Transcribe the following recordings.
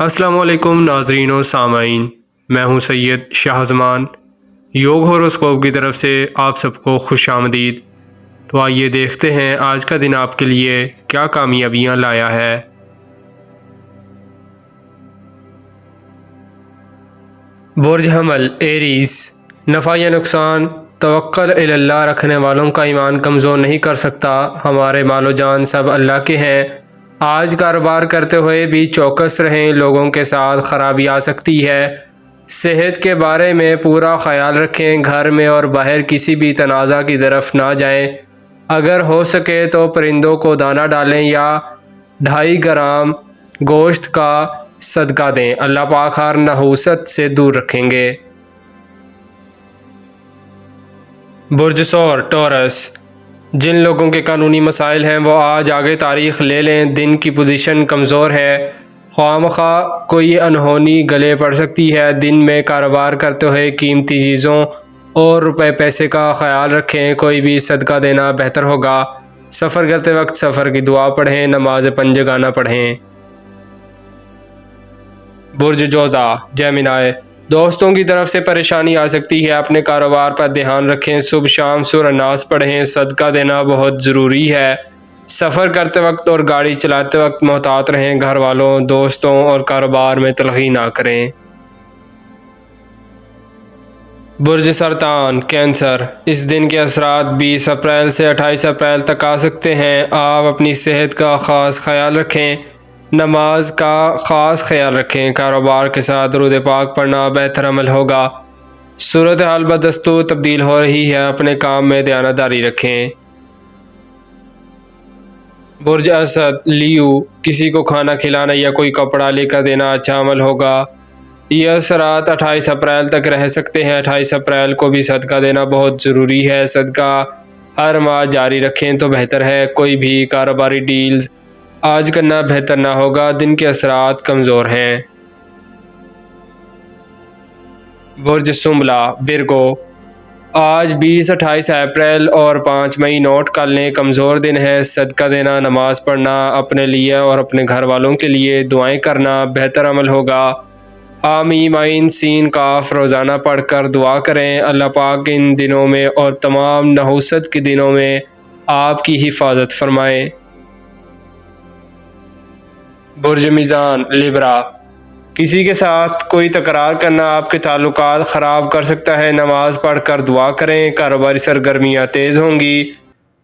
السلام علیکم ناظرین و سامعین، میں ہوں سید شاہ زمان۔ یوگ ہوروسکوپ کی طرف سے آپ سب کو خوش آمدید۔ تو آئیے دیکھتے ہیں آج کا دن آپ کے لیے کیا کامیابیاں لایا ہے۔ برج حمل ایریز، نفع یا نقصان، توکل الی اللہ رکھنے والوں کا ایمان کمزور نہیں کر سکتا۔ ہمارے مال و جان سب اللہ کے ہیں۔ آج کاروبار کرتے ہوئے بھی چوکس رہیں، لوگوں کے ساتھ خرابی آ سکتی ہے۔ صحت کے بارے میں پورا خیال رکھیں، گھر میں اور باہر کسی بھی تنازع کی طرف نہ جائیں۔ اگر ہو سکے تو پرندوں کو دانہ ڈالیں یا 2.5 گرام گوشت کا صدقہ دیں، اللہ پاک ہر نحوست سے دور رکھیں گے۔ برج ثور ٹورس، جن لوگوں کے قانونی مسائل ہیں وہ آج آگے تاریخ لے لیں، دن کی پوزیشن کمزور ہے، خواہ مخواہ کوئی انہونی گلے پڑ سکتی ہے۔ دن میں کاروبار کرتے ہوئے قیمتی چیزوں اور روپے پیسے کا خیال رکھیں، کوئی بھی صدقہ دینا بہتر ہوگا۔ سفر کرتے وقت سفر کی دعا پڑھیں، نماز پنجگانہ پڑھیں۔ برج جوزا جیمنائی، دوستوں کی طرف سے پریشانی آ سکتی ہے، اپنے کاروبار پر دھیان رکھیں، صبح شام سورہ ناس پڑھیں، صدقہ دینا بہت ضروری ہے۔ سفر کرتے وقت اور گاڑی چلاتے وقت محتاط رہیں، گھر والوں، دوستوں اور کاروبار میں تلخی نہ کریں۔ برج سرطان کینسر، اس دن کے اثرات 20 اپریل سے 28 اپریل تک آ سکتے ہیں۔ آپ اپنی صحت کا خاص خیال رکھیں، نماز کا خاص خیال رکھیں، کاروبار کے ساتھ درود پاک پڑھنا بہتر عمل ہوگا۔ صورتحال بدستور تبدیل ہو رہی ہے، اپنے کام میں دیانتداری رکھیں۔ برج اسد لیو، کسی کو کھانا کھلانا یا کوئی کپڑا لے کر دینا اچھا عمل ہوگا۔ یہ اثرات 28 اپریل تک رہ سکتے ہیں۔ 28 اپریل کو بھی صدقہ دینا بہت ضروری ہے، صدقہ ہر ماہ جاری رکھیں تو بہتر ہے۔ کوئی بھی کاروباری ڈیلز آج کرنا بہتر نہ ہوگا، دن کے اثرات کمزور ہیں۔ برج سنبلہ ورگو، آج 20 28 اپریل اور 5 مئی نوٹ کر لیں، کمزور دن ہے۔ صدقہ دینا، نماز پڑھنا، اپنے لیے اور اپنے گھر والوں کے لیے دعائیں کرنا بہتر عمل ہوگا۔ حامیم عین سین کاف روزانہ پڑھ کر دعا کریں، اللہ پاک ان دنوں میں اور تمام نحوست کے دنوں میں آپ کی حفاظت فرمائے۔ برج میزان لیبرا، کسی کے ساتھ کوئی تکرار کرنا آپ کے تعلقات خراب کر سکتا ہے، نماز پڑھ کر دعا کریں۔ کاروباری سرگرمیاں تیز ہوں گی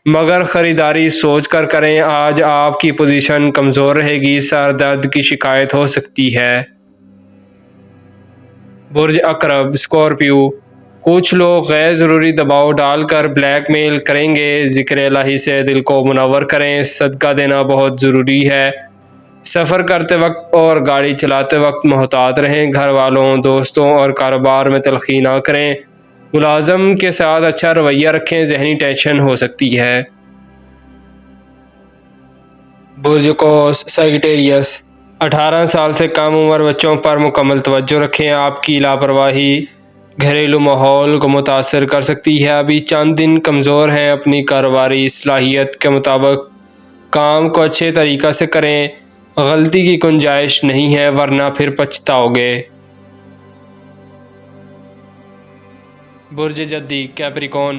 مگر خریداری سوچ کر کریں، آج آپ کی پوزیشن کمزور رہے گی، سر درد کی شکایت ہو سکتی ہے۔ برج عقرب اسکارپیو، کچھ لوگ غیر ضروری دباؤ ڈال کر بلیک میل کریں گے، ذکر الہی سے دل کو منور کریں، صدقہ دینا بہت ضروری ہے۔ سفر کرتے وقت اور گاڑی چلاتے وقت محتاط رہیں، گھر والوں، دوستوں اور کاروبار میں تلخی نہ کریں، ملازم کے ساتھ اچھا رویہ رکھیں، ذہنی ٹینشن ہو سکتی ہے۔ برج قوس سیجیٹیریس، 18 سال سے کم عمر بچوں پر مکمل توجہ رکھیں، آپ کی لاپرواہی گھریلو ماحول کو متاثر کر سکتی ہے، ابھی چند دن کمزور ہیں، اپنی کاروباری صلاحیت کے مطابق کام کو اچھے طریقہ سے کریں، غلطی کی گنجائش نہیں ہے ورنہ پھر پچھتاؤ گے۔ برج جدی کیپریکون،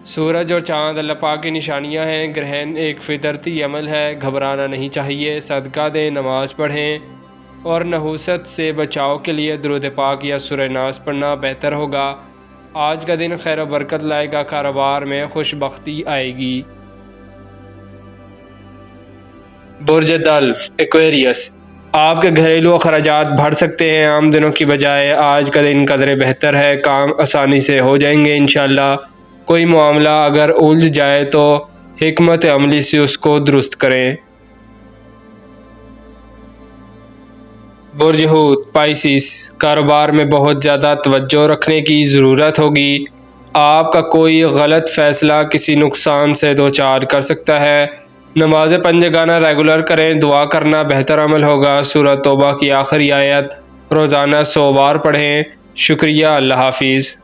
سورج اور چاند اللہ پاک کی نشانیاں ہیں، گرہن ایک فطرتی عمل ہے، گھبرانا نہیں چاہیے، صدقہ دیں، نماز پڑھیں اور نحوست سے بچاؤ کے لیے درود پاک یا سورہ ناس پڑھنا بہتر ہوگا۔ آج کا دن خیر و برکت لائے گا، کاروبار میں خوش بختی آئے گی۔ برج دلف ایکویریس، آپ کے گھریلو اخراجات بڑھ سکتے ہیں، عام دنوں کی بجائے آج کا دن قدرے بہتر ہے، کام آسانی سے ہو جائیں گے انشاءاللہ۔ کوئی معاملہ اگر الجھ جائے تو حکمت عملی سے اس کو درست کریں۔ برج حوت پائسیس، کاروبار میں بہت زیادہ توجہ رکھنے کی ضرورت ہوگی، آپ کا کوئی غلط فیصلہ کسی نقصان سے دوچار کر سکتا ہے، نماز پنجگانہ ریگولر کریں، دعا کرنا بہتر عمل ہوگا، سورۃ توبہ کی آخری آیت روزانہ 100 بار پڑھیں۔ شکریہ، اللہ حافظ۔